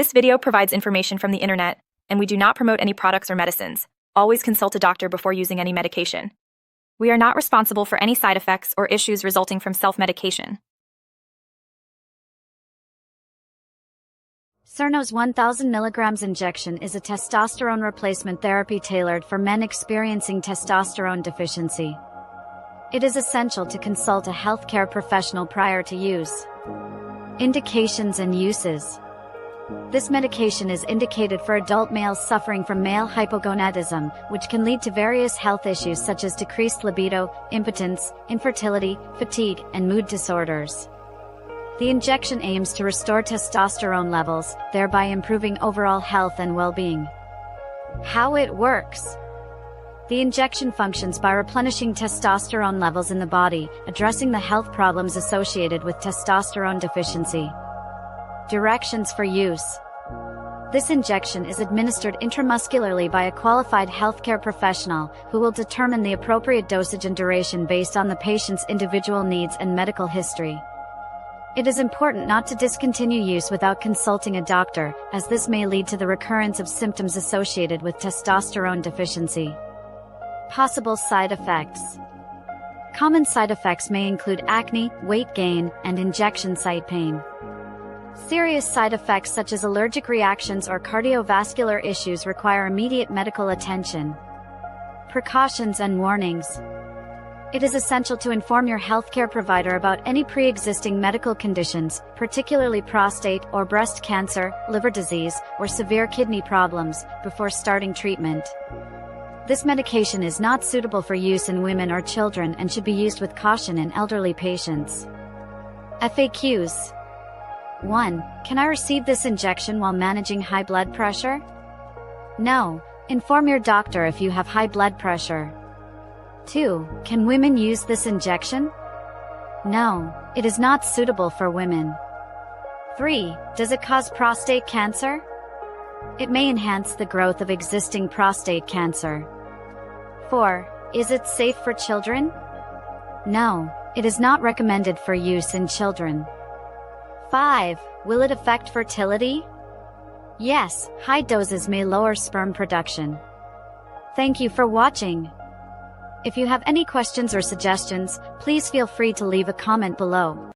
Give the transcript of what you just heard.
This video provides information from the internet, and we do not promote any products or medicines. Always consult a doctor before using any medication. We are not responsible for any side effects or issues resulting from self-medication. Cernos 1000mg injection is a testosterone replacement therapy tailored for men experiencing testosterone deficiency. It is essential to consult a healthcare professional prior to use. Indications and uses. This medication is indicated for adult males suffering from male hypogonadism, which can lead to various health issues such as decreased libido, impotence, infertility, fatigue, and mood disorders. The injection aims to restore testosterone levels, thereby improving overall health and well-being. How it works. The injection functions by replenishing testosterone levels in the body, addressing the health problems associated with testosterone deficiency. Directions for use. This injection is administered intramuscularly by a qualified healthcare professional, who will determine the appropriate dosage and duration based on the patient's individual needs and medical history. It is important not to discontinue use without consulting a doctor, as this may lead to the recurrence of symptoms associated with testosterone deficiency. Possible side effects. Common side effects may include acne, weight gain, and injection site pain. Serious side effects such as allergic reactions or cardiovascular issues require immediate medical attention. Precautions and warnings. It is essential to inform your healthcare provider about any pre-existing medical conditions, particularly prostate or breast cancer, liver disease, or severe kidney problems, before starting treatment. This medication is not suitable for use in women or children and should be used with caution in elderly patients. FAQs. 1. Can I receive this injection while managing high blood pressure? No. Inform your doctor if you have high blood pressure. 2. Can women use this injection? No. It is not suitable for women. 3. Does it cause prostate cancer? It may enhance the growth of existing prostate cancer. 4. Is it safe for children? No. It is not recommended for use in children. 5. Will it affect fertility? Yes, high doses may lower sperm production. Thank you for watching. If you have any questions or suggestions, please feel free to leave a comment below.